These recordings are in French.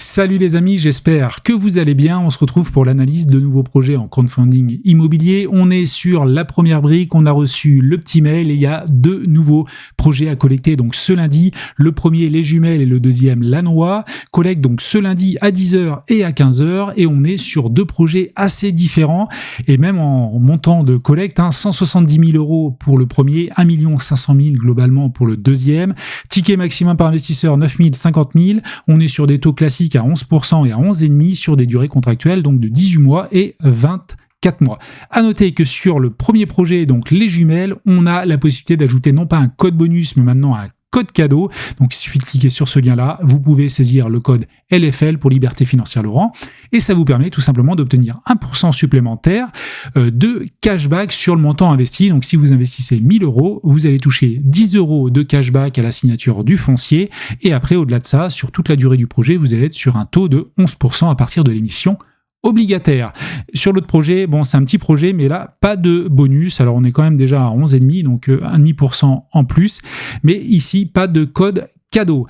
Salut les amis, j'espère que vous allez bien. On se retrouve pour l'analyse de nouveaux projets en crowdfunding immobilier. On est sur la première brique, on a reçu le petit mail et il y a deux nouveaux projets à collecter. Donc ce lundi, le premier les jumelles et le deuxième la noix. Collecte donc ce lundi à 10h et à 15h et on est sur deux projets assez différents et même en montant de collecte, 170 000 € pour le premier, 1 500 000 globalement pour le deuxième. Ticket maximum par investisseur 9 000, 50 000. On est sur des taux classiques à 11% et à 11,5% sur des durées contractuelles donc de 18 mois et 24 mois. À noter que sur le premier projet, donc les jumelles, on a la possibilité d'ajouter non pas un code bonus, mais maintenant un code cadeau. Donc il suffit de cliquer sur ce lien-là, vous pouvez saisir le code LFL pour Liberté Financière Laurent, et ça vous permet tout simplement d'obtenir 1% supplémentaire de cashback sur le montant investi. Donc si vous investissez 1 000 €, vous allez toucher 10 € de cashback à la signature du foncier, et après au-delà de ça, sur toute la durée du projet, vous allez être sur un taux de 11% à partir de l'émission obligataire. Sur l'autre projet, bon, c'est un petit projet, mais là, pas de bonus. Alors, on est quand même déjà à 11,5%, donc 1,5% en plus. Mais ici, pas de code cadeau.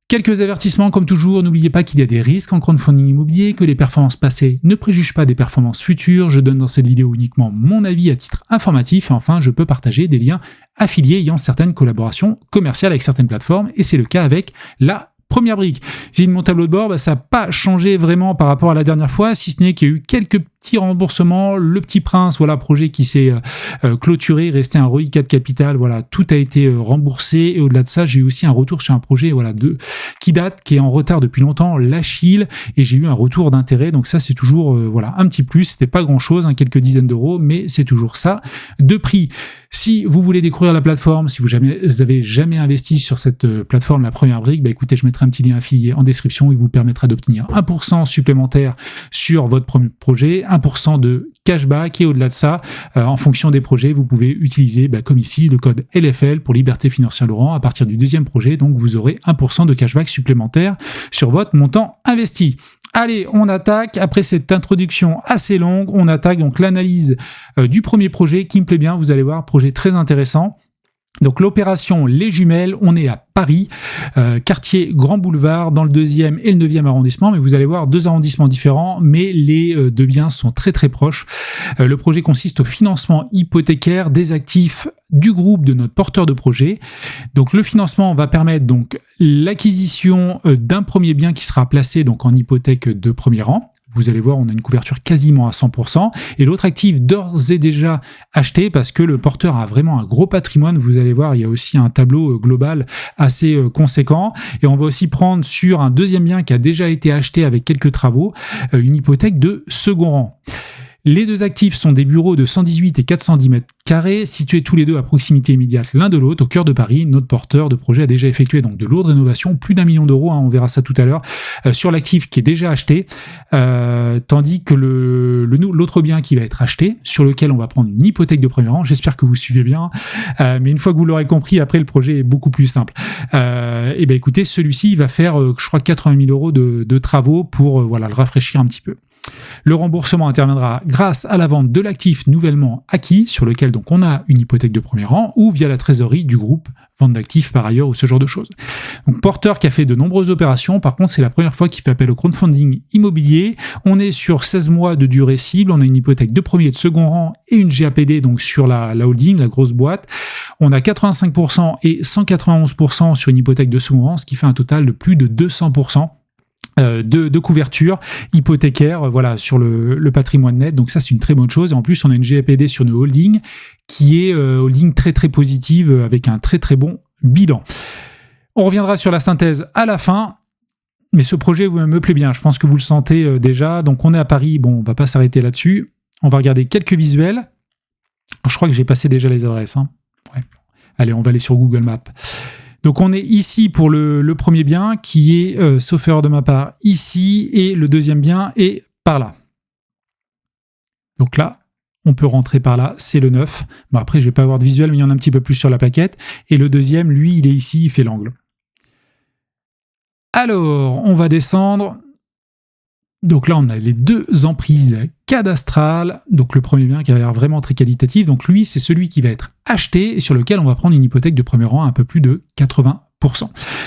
Quelques avertissements, comme toujours, n'oubliez pas qu'il y a des risques en crowdfunding immobilier, que les performances passées ne préjugent pas des performances futures. Je donne dans cette vidéo uniquement mon avis à titre informatif, et enfin, je peux partager des liens affiliés ayant certaines collaborations commerciales avec certaines plateformes, et c'est le cas avec la première brique. J'ai mon tableau de bord, ça n'a pas changé vraiment par rapport à la dernière fois, si ce n'est qu'il y a eu quelques petits remboursements. Le Petit Prince, voilà, projet qui s'est clôturé, resté un reliquat de capital, voilà, tout a été remboursé. Et au-delà de ça, j'ai eu aussi un retour sur un projet, voilà, qui est en retard depuis longtemps, l'Achille, et j'ai eu un retour d'intérêt. Donc ça, c'est toujours, voilà, un petit plus. C'était pas grand-chose, quelques dizaines d'euros, mais c'est toujours ça de prix. Si vous voulez découvrir la plateforme, si vous avez jamais investi sur cette plateforme, la première brique, écoutez, je mettrai un petit lien affilié en description. Il vous permettra d'obtenir 1% supplémentaire sur votre premier projet, 1% de cashback, et au-delà de ça, en fonction des projets, vous pouvez utiliser, comme ici, le code LFL pour Liberté Financière Laurent à partir du deuxième projet. Donc, vous aurez 1% de cashback supplémentaire sur votre montant investi. Allez, on attaque. Après cette introduction assez longue, on attaque donc l'analyse du premier projet qui me plaît bien. Vous allez voir, projet très intéressant. Donc l'opération Les Jumelles, on est à Paris, quartier Grand Boulevard, dans le 2e et le 9e arrondissement, mais vous allez voir deux arrondissements différents, mais les deux biens sont très très proches. Le projet consiste au financement hypothécaire des actifs du groupe de notre porteur de projet. Donc le financement va permettre donc l'acquisition d'un premier bien qui sera placé donc en hypothèque de premier rang. Vous allez voir, on a une couverture quasiment à 100%. Et l'autre actif d'ores et déjà acheté parce que le porteur a vraiment un gros patrimoine. Vous allez voir, il y a aussi un tableau global assez conséquent. Et on va aussi prendre sur un deuxième bien qui a déjà été acheté avec quelques travaux, une hypothèque de second rang. Les deux actifs sont des bureaux de 118 et 410 mètres carrés, situés tous les deux à proximité immédiate l'un de l'autre, au cœur de Paris. Notre porteur de projet a déjà effectué donc de lourdes rénovations, plus d'1 million d'euros, on verra ça tout à l'heure, sur l'actif qui est déjà acheté, tandis que l'autre bien qui va être acheté, sur lequel on va prendre une hypothèque de premier rang, j'espère que vous suivez bien, mais une fois que vous l'aurez compris, après le projet est beaucoup plus simple. Et écoutez, celui-ci il va faire, je crois, 80 000 € de travaux pour le rafraîchir un petit peu. Le remboursement interviendra grâce à la vente de l'actif nouvellement acquis, sur lequel donc on a une hypothèque de premier rang, ou via la trésorerie du groupe, vente d'actifs par ailleurs, ou ce genre de choses. Donc porteur qui a fait de nombreuses opérations, par contre c'est la première fois qu'il fait appel au crowdfunding immobilier. On est sur 16 mois de durée cible, on a une hypothèque de premier et de second rang et une GAPD donc sur la holding, la grosse boîte. On a 85% et 191% sur une hypothèque de second rang, ce qui fait un total de plus de 200%. De couverture hypothécaire, voilà, sur le patrimoine net. Donc ça, c'est une très bonne chose. Et en plus, on a une GAPD sur nos holdings qui est holding très très positive avec un très très bon bilan. On reviendra sur la synthèse à la fin. Mais ce projet me plaît bien. Je pense que vous le sentez déjà. Donc on est à Paris. Bon, on va pas s'arrêter là-dessus. On va regarder quelques visuels. Je crois que j'ai passé déjà les adresses. Ouais. Allez, on va aller sur Google Maps. Donc on est ici pour le premier bien qui est, sauf erreur de ma part, ici, et le deuxième bien est par là. Donc là, on peut rentrer par là, c'est le 9. Bon, après, je vais pas avoir de visuel, mais il y en a un petit peu plus sur la plaquette. Et le deuxième, lui, il est ici, il fait l'angle. Alors, on va descendre. Donc là, on a les deux emprises cadastrales. Donc le premier bien qui a l'air vraiment très qualitatif. Donc lui, c'est celui qui va être acheté et sur lequel on va prendre une hypothèque de premier rang à un peu plus de 80%.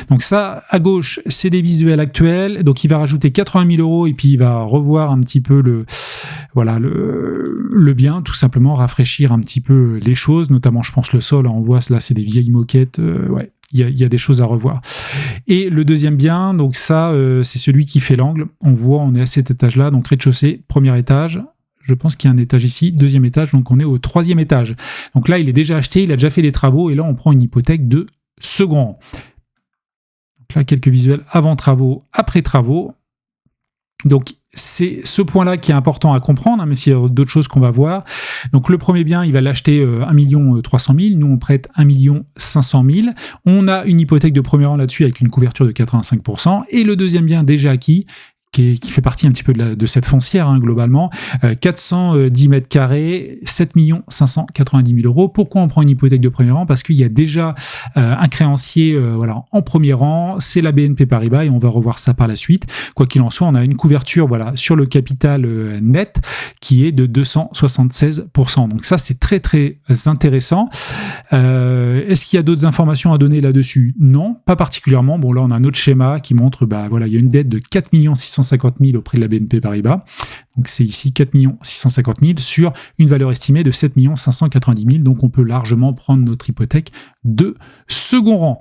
Donc ça, à gauche, c'est des visuels actuels. Donc il va rajouter 80 000 € et puis il va revoir un petit peu le bien, tout simplement rafraîchir un petit peu les choses, notamment je pense le sol, on voit là c'est des vieilles moquettes, il y a des choses à revoir. Et le deuxième bien, donc ça c'est celui qui fait l'angle, on voit on est à cet étage-là, donc rez-de-chaussée, premier étage. Je pense qu'il y a un étage ici, deuxième étage, donc on est au troisième étage. Donc là, il est déjà acheté, il a déjà fait des travaux, et là, on prend une hypothèque de second rang. Donc là, quelques visuels avant travaux, après travaux. Donc, c'est ce point-là qui est important à comprendre, mais s'il y a d'autres choses qu'on va voir. Donc, le premier bien, il va l'acheter 1 300 000. Nous, on prête 1 500 000. On a une hypothèque de premier rang là-dessus avec une couverture de 85%. Et le deuxième bien déjà acquis, qui fait partie un petit peu de cette foncière, globalement, 410 mètres carrés, 7 590 000 €. Pourquoi on prend une hypothèque de premier rang? Parce qu'il y a déjà un créancier en premier rang, c'est la BNP Paribas, et on va revoir ça par la suite. Quoi qu'il en soit, on a une couverture sur le capital net qui est de 276%. Donc ça, c'est très très intéressant. Est-ce qu'il y a d'autres informations à donner là-dessus? Non, pas particulièrement. Bon, là, on a un autre schéma qui montre, il y a une dette de 4 650 000 auprès de la BNP Paribas. Donc c'est ici 4 650 000 sur une valeur estimée de 7 590 000. Donc on peut largement prendre notre hypothèque de second rang.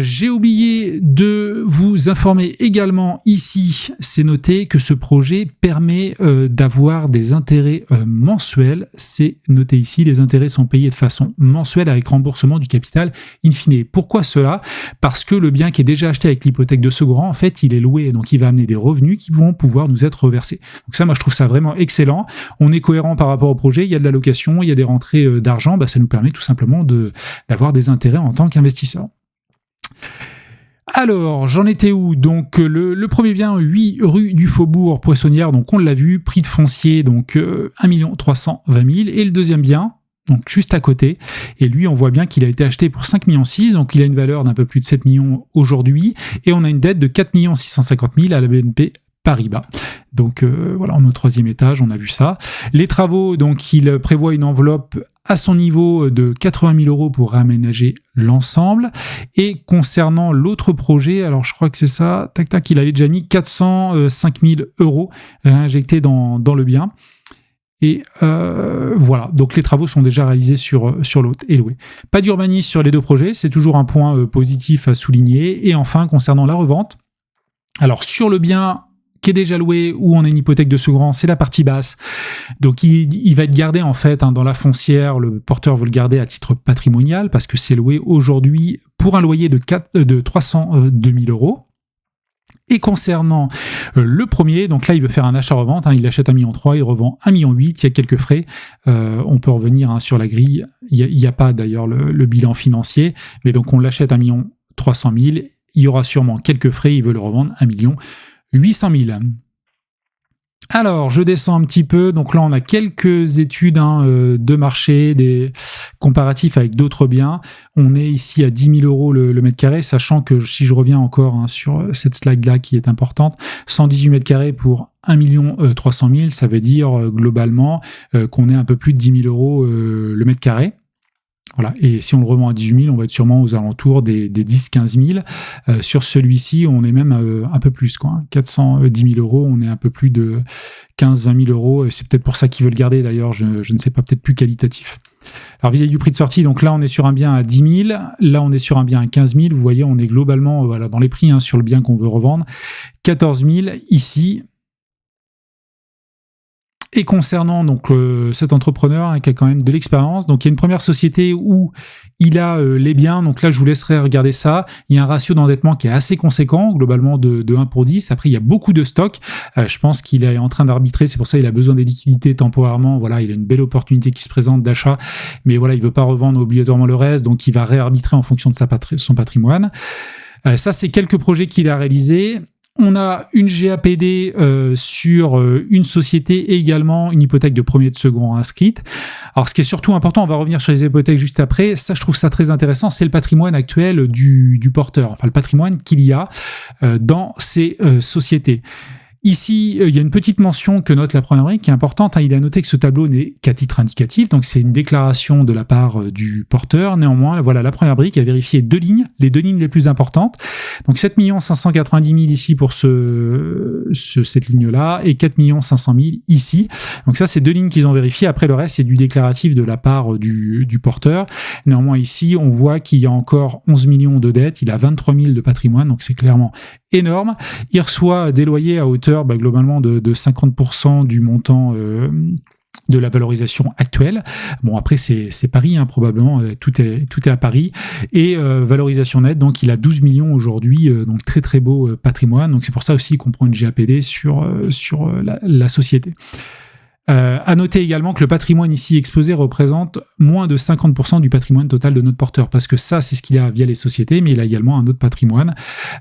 J'ai oublié de vous informer également ici, c'est noté que ce projet permet d'avoir des intérêts mensuels. C'est noté ici, les intérêts sont payés de façon mensuelle avec remboursement du capital in fine. Pourquoi cela? Parce que le bien qui est déjà acheté avec l'hypothèque de second rang, en fait, il est loué, donc il va amener des revenus qui vont pouvoir nous être reversés. Donc ça, moi, je trouve ça vraiment excellent. On est cohérent par rapport au projet, il y a de la location, il y a des rentrées d'argent, ça nous permet tout simplement d'avoir des intérêts en tant qu'investisseur. Alors, j'en étais où? Donc, le premier bien, 8 rue du Faubourg Poissonnière, donc on l'a vu, prix de foncier, donc 1 320 000. Et le deuxième bien, donc juste à côté, et lui, on voit bien qu'il a été acheté pour 5,6 millions, donc il a une valeur d'un peu plus de 7 millions aujourd'hui, et on a une dette de 4 650 000 à la BNP Paribas. Donc on est au troisième étage, on a vu ça. Les travaux, donc il prévoit une enveloppe à son niveau de 80 000 € pour réaménager l'ensemble. Et concernant l'autre projet, alors je crois que c'est ça, il avait déjà mis 405 000 € réinjectés dans le bien. Et voilà, donc les travaux sont déjà réalisés sur l'autre et loués. Pas d'urbanisme sur les deux projets, c'est toujours un point positif à souligner. Et enfin, concernant la revente, alors sur le bien qui est déjà loué, où on a une hypothèque de second rang, c'est la partie basse. Donc il va être gardé en fait dans la foncière, le porteur veut le garder à titre patrimonial parce que c'est loué aujourd'hui pour un loyer de 302 000 €. Et concernant le premier, donc là il veut faire un achat-revente, il achète 1,3 million, il revend 1,8 million, il y a quelques frais, on peut revenir sur la grille, il n'y a pas d'ailleurs le bilan financier, mais donc on l'achète 1,3 million, il y aura sûrement quelques frais, il veut le revendre 1,8 million. Alors, je descends un petit peu. Donc là, on a quelques études de marché, des comparatifs avec d'autres biens. On est ici à 10 000 € le mètre carré, sachant que si je reviens encore sur cette slide-là qui est importante, 118 mètres carrés pour 1 300 000, ça veut dire globalement qu'on est un peu plus de 10 000 € le mètre carré. Voilà. Et si on le revend à 18 000, on va être sûrement aux alentours des 10-15 000. Sur celui-ci, on est même un peu plus, 410 000 €, on est un peu plus de 15-20 000 €. C'est peut-être pour ça qu'ils veulent le garder, d'ailleurs, je ne sais pas, peut-être plus qualitatif. Alors, vis-à-vis du prix de sortie, donc là, on est sur un bien à 10 000, là, on est sur un bien à 15 000. Vous voyez, on est globalement dans les prix sur le bien qu'on veut revendre. 14 000 ici. Et concernant donc cet entrepreneur qui a quand même de l'expérience, donc il y a une première société où il a les biens, donc là je vous laisserai regarder ça, il y a un ratio d'endettement qui est assez conséquent, globalement de 1 pour 10, après il y a beaucoup de stocks, je pense qu'il est en train d'arbitrer, c'est pour ça qu'il a besoin des liquidités temporairement, voilà, il a une belle opportunité qui se présente d'achat, mais voilà, il veut pas revendre obligatoirement le reste, donc il va réarbitrer en fonction de son patrimoine. Ça c'est quelques projets qu'il a réalisés. On a une GAPD sur une société et également une hypothèque de premier et de second inscrite. Alors, ce qui est surtout important, on va revenir sur les hypothèques juste après. Ça, je trouve ça très intéressant, c'est le patrimoine actuel du porteur, enfin le patrimoine qu'il y a dans ces sociétés. Ici, il y a une petite mention que note la première brique qui est importante. Il est à noter que ce tableau n'est qu'à titre indicatif, donc c'est une déclaration de la part du porteur. Néanmoins, voilà, la première brique a vérifié les deux lignes les plus importantes. Donc 7 590 000 ici pour cette ligne-là et 4 500 000 ici. Donc ça, c'est deux lignes qu'ils ont vérifiées. Après, le reste, c'est du déclaratif de la part du porteur. Néanmoins, ici, on voit qu'il y a encore 11 millions de dettes. Il a 23 000 de patrimoine, donc c'est clairement énorme. Il reçoit des loyers à hauteur globalement de 50% du montant de la valorisation actuelle. Bon, après, c'est Paris, probablement, tout est à Paris. Et valorisation nette, donc il a 12 millions aujourd'hui, donc très très beau patrimoine. Donc c'est pour ça aussi qu'on prend une GAPD sur la société. À noter également que le patrimoine ici exposé représente moins de 50% du patrimoine total de notre porteur, parce que ça, c'est ce qu'il a via les sociétés, mais il a également un autre patrimoine.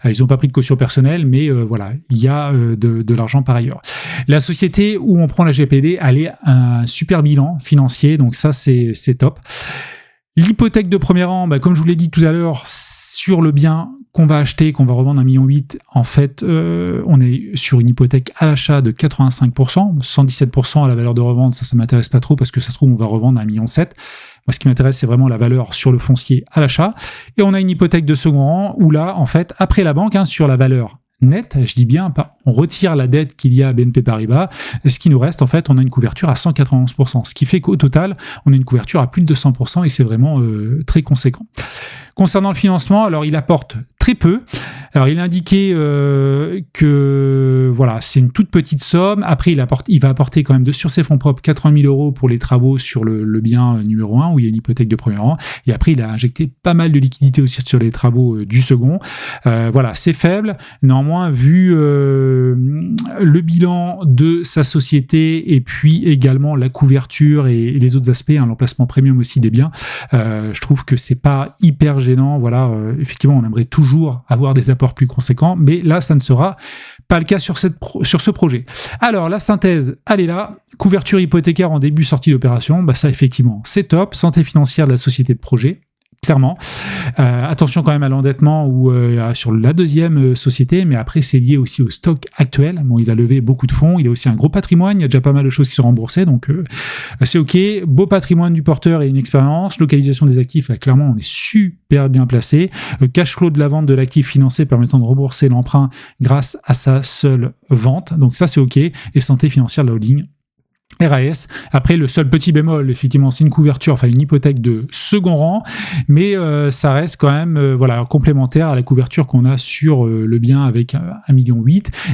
Ils n'ont pas pris de caution personnelle, mais voilà, il y a de l'argent par ailleurs. La société où on prend la GPD, elle est un super bilan financier, donc ça, c'est top. L'hypothèque de premier rang, comme je vous l'ai dit tout à l'heure, sur le bien qu'on va acheter, qu'on va revendre 1,8 million, en fait, on est sur une hypothèque à l'achat de 85%, 117% à la valeur de revente, ça m'intéresse pas trop parce que ça se trouve, on va revendre 1,7 million. Moi, ce qui m'intéresse, c'est vraiment la valeur sur le foncier à l'achat. Et on a une hypothèque de second rang où là, en fait, après la banque, sur la valeur nette, je dis bien, on retire la dette qu'il y a à BNP Paribas, ce qui nous reste, en fait, on a une couverture à 191%, ce qui fait qu'au total, on a une couverture à plus de 200% et c'est vraiment très conséquent. Concernant le financement, alors il apporte très peu. Alors il a indiqué que voilà, c'est une toute petite somme. Après, il va apporter quand même sur ses fonds propres 80 000 € pour les travaux sur le bien numéro 1, où il y a une hypothèque de premier rang. Et après, il a injecté pas mal de liquidités aussi sur les travaux du second. Voilà, c'est faible. Néanmoins, vu le bilan de sa société et puis également la couverture et les autres aspects, l'emplacement premium aussi des biens, je trouve que c'est pas hyper gênant. Voilà, effectivement, on aimerait toujours avoir des apports plus conséquents, mais là, ça ne sera pas le cas sur ce projet. Alors, la synthèse, elle est là. Couverture hypothécaire en début sortie d'opération, ça, effectivement, c'est top. Santé financière de la société de projet, clairement. Attention quand même à l'endettement ou sur la deuxième société, mais après c'est lié aussi au stock actuel. Bon, il a levé beaucoup de fonds, il a aussi un gros patrimoine, il y a déjà pas mal de choses qui sont remboursées, donc c'est ok. Beau patrimoine du porteur et une expérience. Localisation des actifs, là, clairement on est super bien placé. Cash flow de la vente de l'actif financé permettant de rembourser l'emprunt grâce à sa seule vente, donc ça c'est ok. Et santé financière de la holding, RAS. Après, le seul petit bémol, effectivement, c'est une couverture, enfin une hypothèque de second rang, mais ça reste quand même voilà, complémentaire à la couverture qu'on a sur le bien avec 1,8 million.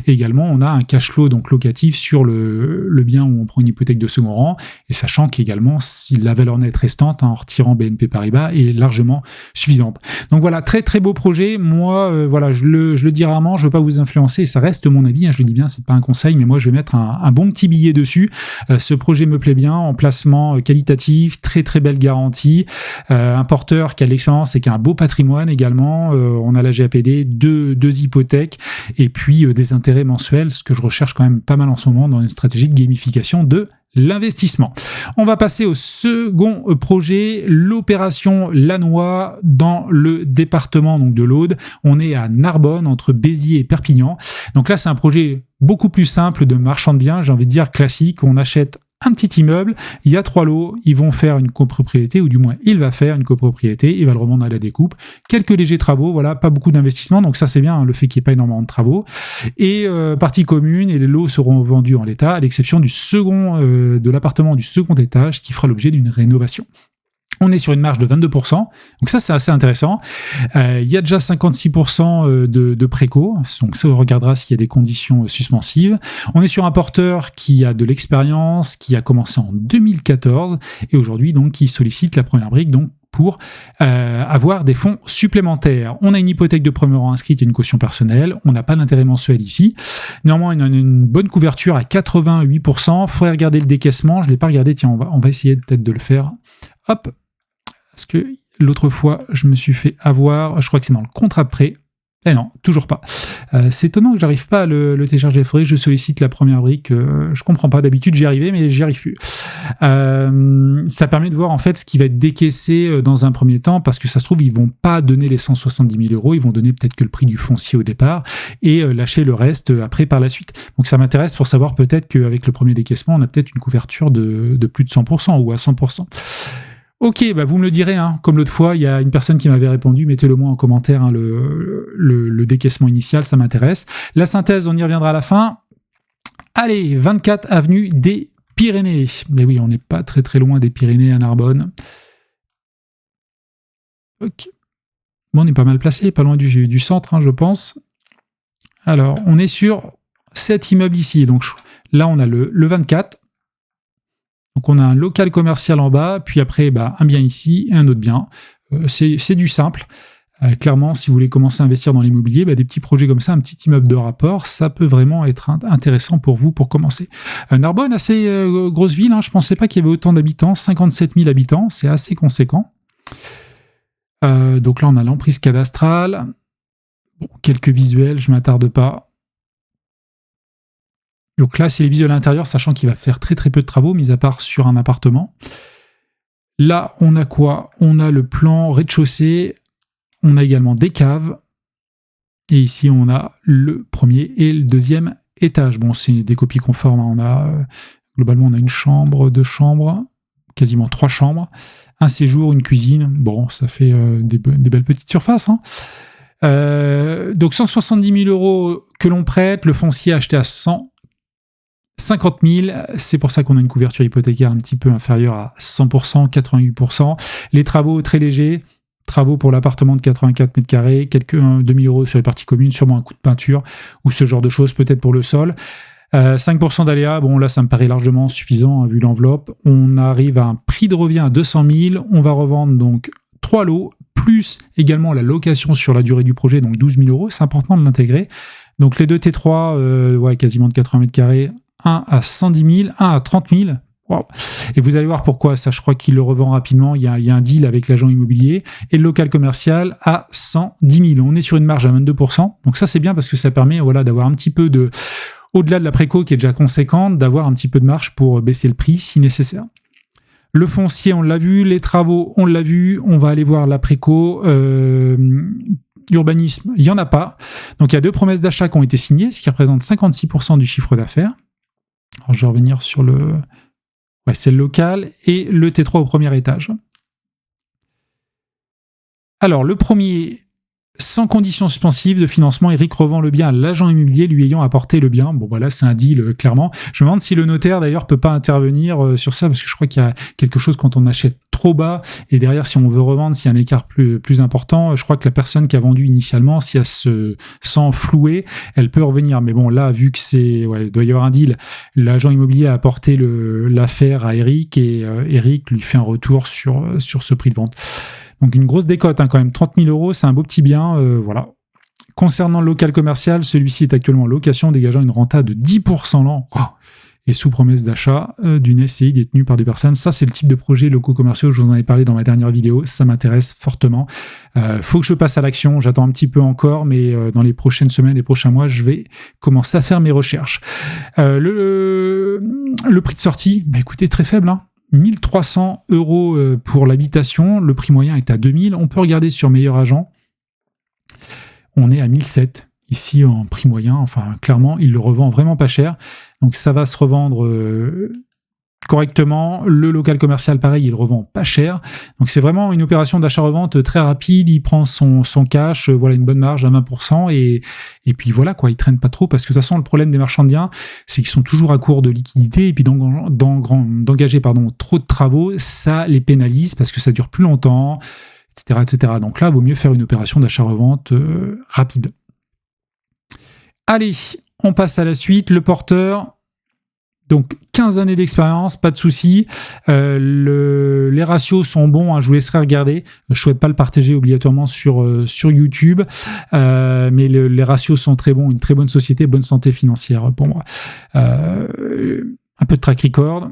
Et également, on a un cash flow donc locatif sur le bien où on prend une hypothèque de second rang, et sachant qu'également, si la valeur nette restante, en retirant BNP Paribas, est largement suffisante. Donc voilà, très très beau projet. Moi, voilà, je le dis rarement, je veux pas vous influencer, et ça reste mon avis, je le dis bien, c'est pas un conseil, mais moi je vais mettre un bon petit billet dessus. Ce projet me plaît bien, emplacement qualitatif, très très belle garantie, un porteur qui a de l'expérience et qui a un beau patrimoine également, on a la GAPD, deux hypothèques et puis des intérêts mensuels, ce que je recherche quand même pas mal en ce moment dans une stratégie de gamification de l'investissement. On va passer au second projet, l'opération Lannoy dans le département donc de l'Aude. On est à Narbonne, entre Béziers et Perpignan. Donc là, c'est un projet beaucoup plus simple de marchand de biens, j'ai envie de dire classique. On achète un petit immeuble, il y a 3 lots, ils vont faire une copropriété, ou du moins il va faire une copropriété, il va le revendre à la découpe, quelques légers travaux, voilà, pas beaucoup d'investissement, donc ça c'est bien, le fait qu'il n'y ait pas énormément de travaux, et partie commune, et les lots seront vendus en l'état, à l'exception de l'appartement du second étage, qui fera l'objet d'une rénovation. On est sur une marge de 22%, donc ça c'est assez intéressant. Il y a déjà 56% de préco, donc ça on regardera s'il y a des conditions suspensives. On est sur un porteur qui a de l'expérience, qui a commencé en 2014 et aujourd'hui donc qui sollicite la première brique donc pour avoir des fonds supplémentaires. On a une hypothèque de premier rang inscrite et une caution personnelle. On n'a pas d'intérêt mensuel ici. Néanmoins, on a une bonne couverture à 88%. Il faudrait regarder le décaissement. Je ne l'ai pas regardé. Tiens, on va essayer peut-être de le faire. Hop. Parce que l'autre fois, je me suis fait avoir. Je crois que c'est dans le contrat de prêt. Eh non, toujours pas. C'est étonnant que j'arrive pas à le télécharger. Il faudrait que je sollicite la première brique. Je comprends pas. D'habitude, j'y arrivais, mais j'y arrive plus. Ça permet de voir en fait ce qui va être décaissé dans un premier temps, parce que ça se trouve, ils vont pas donner les 170 000 €. Ils vont donner peut-être que le prix du foncier au départ et lâcher le reste après par la suite. Donc ça m'intéresse pour savoir peut-être qu'avec le premier décaissement, on a peut-être une couverture de plus de 100% ou à 100%. Ok, bah vous me le direz, hein. Comme l'autre fois, il y a une personne qui m'avait répondu, mettez-le moi en commentaire, hein, le décaissement initial, ça m'intéresse. La synthèse, on y reviendra à la fin. Allez, 24 avenue des Pyrénées. Mais oui, on n'est pas très très loin des Pyrénées à Narbonne. Ok. Bon, on est pas mal placé, pas loin du centre, hein, je pense. Alors, on est sur cet immeuble ici. Donc là, on a le 24. Donc on a un local commercial en bas, puis après un bien ici et un autre bien. C'est du simple. Clairement, si vous voulez commencer à investir dans l'immobilier, des petits projets comme ça, un petit immeuble de rapport, ça peut vraiment être intéressant pour vous pour commencer. Narbonne, assez grosse ville, hein, je ne pensais pas qu'il y avait autant d'habitants, 57 000 habitants, c'est assez conséquent. Donc là, on a l'emprise cadastrale. Bon, quelques visuels, je ne m'attarde pas. Donc là, c'est les visuels à l'intérieur, sachant qu'il va faire très très peu de travaux, mis à part sur un appartement. Là, on a quoi? On a le plan rez-de-chaussée, on a également des caves, et ici, on a le premier et le deuxième étage. Bon, c'est des copies conformes, hein. Globalement, on a une chambre, 2 chambres, quasiment 3 chambres, un séjour, une cuisine. Bon, ça fait des belles petites surfaces, hein. Donc 170 000 € que l'on prête, le foncier acheté à 150 000, c'est pour ça qu'on a une couverture hypothécaire un petit peu inférieure à 100%, 88%. Les travaux très légers, travaux pour l'appartement de 84 mètres carrés, quelques 2 000 € sur les parties communes, sûrement un coup de peinture ou ce genre de choses, peut-être pour le sol. 5% d'aléas, bon là ça me paraît largement suffisant, hein, vu l'enveloppe. On arrive à un prix de revient à 200 000, on va revendre donc 3 lots, plus également la location sur la durée du projet, donc 12 000 €, c'est important de l'intégrer. Donc les deux T3, quasiment de 80 mètres carrés, un à 110 000, un à 30 000. Wow. Et vous allez voir pourquoi. Ça, je crois qu'il le revend rapidement. Il y a un deal avec l'agent immobilier. Et le local commercial à 110 000. On est sur une marge à 22%. Donc ça, c'est bien parce que ça permet d'avoir un petit peu de... Au-delà de la préco qui est déjà conséquente, d'avoir un petit peu de marge pour baisser le prix si nécessaire. Le foncier, on l'a vu. Les travaux, on l'a vu. On va aller voir la préco. Urbanisme, il n'y en a pas. Donc il y a 2 promesses d'achat qui ont été signées, ce qui représente 56% du chiffre d'affaires. Alors, je vais revenir sur le... Ouais, c'est le local et le T3 au premier étage. Alors, le premier, sans condition suspensive de financement, Eric revend le bien à l'agent immobilier lui ayant apporté le bien. Bon, voilà, c'est un deal, clairement. Je me demande si le notaire, d'ailleurs, peut pas intervenir sur ça, parce que je crois qu'il y a quelque chose quand on achète trop bas, et derrière, si on veut revendre, s'il y a un écart plus important, je crois que la personne qui a vendu initialement, si elle se sent flouée, elle peut revenir. Mais bon, là, vu que il doit y avoir un deal, l'agent immobilier a apporté l'affaire à Eric, et Eric lui fait un retour sur ce prix de vente. Donc une grosse décote, hein, quand même, 30 000 €, c'est un beau petit bien, voilà. Concernant le local commercial, celui-ci est actuellement en location, dégageant une renta de 10% l'an. Oh, et sous promesse d'achat d'une SCI détenue par des personnes. Ça, c'est le type de projet locaux commerciaux, je vous en ai parlé dans ma dernière vidéo, ça m'intéresse fortement. Faut que je passe à l'action, j'attends un petit peu encore, mais dans les prochaines semaines, les prochains mois, je vais commencer à faire mes recherches. Le prix de sortie, écoutez, très faible, hein. 1 300 € pour l'habitation, le prix moyen est à 2 000. On peut regarder sur Meilleur Agent, on est à 1 700 ici en prix moyen. Enfin, clairement, il le revend vraiment pas cher. Donc ça va se revendre correctement. Le local commercial, pareil, il le revend pas cher. Donc c'est vraiment une opération d'achat-revente très rapide. Il prend son cash, une bonne marge à 20%, et puis voilà, quoi, il traîne pas trop, parce que de toute façon, le problème des marchands de biens, c'est qu'ils sont toujours à court de liquidité, et puis d'engager trop de travaux, ça les pénalise parce que ça dure plus longtemps, etc., etc. Donc là, il vaut mieux faire une opération d'achat-revente rapide. Allez, on passe à la suite. Le porteur, donc 15 années d'expérience, pas de souci. Les ratios sont bons, hein, je vous laisserai regarder. Je ne souhaite pas le partager obligatoirement sur YouTube, mais les ratios sont très bons, une très bonne société, bonne santé financière pour moi. Un peu de track record,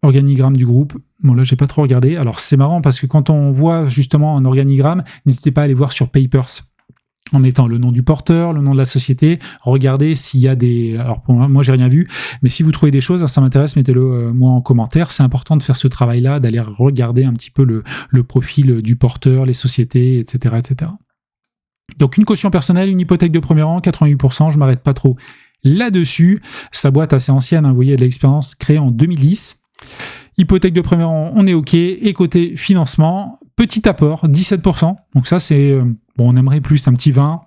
organigramme du groupe. Bon, là, j'ai pas trop regardé. Alors, c'est marrant parce que quand on voit justement un organigramme, n'hésitez pas à aller voir sur Papers. en mettant le nom du porteur, le nom de la société. Regardez s'il y a des... Alors pour moi, j'ai rien vu, mais si vous trouvez des choses, ça m'intéresse, mettez-le moi en commentaire. C'est important de faire ce travail-là, d'aller regarder un petit peu le profil du porteur, les sociétés, etc., etc. Donc une caution personnelle, une hypothèque de premier rang, 88%, je m'arrête pas trop là-dessus. Sa boîte assez ancienne, hein, vous voyez, de l'expérience créée en 2010. Hypothèque de premier rang, on est OK. Et côté financement, petit apport, 17%. Donc ça, c'est... bon, on aimerait plus, un petit 20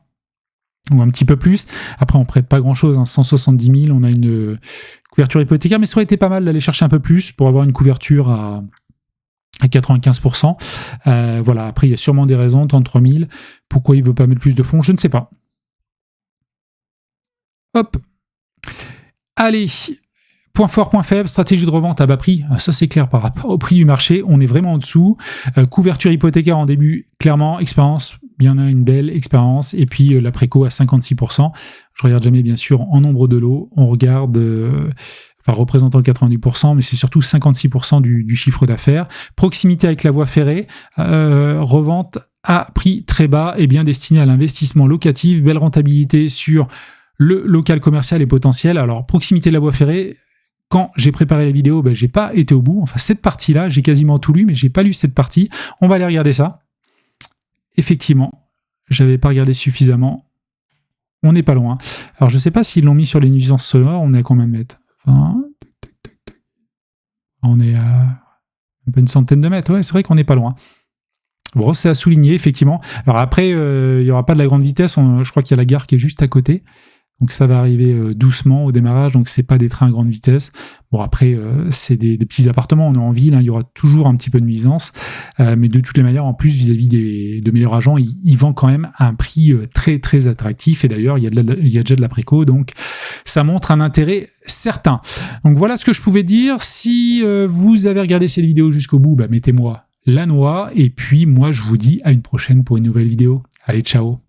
ou un petit peu plus. Après, on prête pas grand-chose, hein, 170 000. On a une couverture hypothécaire, mais ça aurait été pas mal d'aller chercher un peu plus pour avoir une couverture à 95%. Voilà, après, il y a sûrement des raisons, 33 000. Pourquoi il veut pas mettre plus de fonds, je ne sais pas. Hop. Allez, point fort, point faible, stratégie de revente à bas prix. Ça, c'est clair par rapport au prix du marché. On est vraiment en dessous. Couverture hypothécaire en début, clairement. Expérience, il y en a une belle expérience. Et puis, la préco à 56%. Je regarde jamais, bien sûr, en nombre de lots. On regarde... enfin représentant 90%, mais c'est surtout 56% du chiffre d'affaires. Proximité avec la voie ferrée, revente à prix très bas et bien destiné à l'investissement locatif, belle rentabilité sur le local commercial et potentiel. Alors, proximité de la voie ferrée, quand j'ai préparé la vidéo, ben, j'ai pas été au bout. Enfin, cette partie-là, j'ai quasiment tout lu, mais j'ai pas lu cette partie. On va aller regarder ça. Effectivement, j'avais pas regardé suffisamment. On n'est pas loin. Alors, je sais pas s'ils l'ont mis sur les nuisances sonores. On est à combien de mètres? On est à une centaine de mètres. Ouais, c'est vrai qu'on n'est pas loin. Bon, c'est à souligner, effectivement. Alors après, il n'y aura pas de la grande vitesse. Je crois qu'il y a la gare qui est juste à côté. Donc ça va arriver doucement au démarrage. Donc c'est pas des trains à grande vitesse. Bon, après, c'est des petits appartements. On est en ville. Hein, il y aura toujours un petit peu de nuisance. Mais de toutes les manières, en plus, vis-à-vis de meilleurs agents, ils vendent quand même à un prix très, très attractif. Et d'ailleurs, il y a déjà de la préco. Donc ça montre un intérêt certain. Donc voilà ce que je pouvais dire. Si vous avez regardé cette vidéo jusqu'au bout, bah, mettez-moi la noix. Et puis moi, je vous dis à une prochaine pour une nouvelle vidéo. Allez, ciao!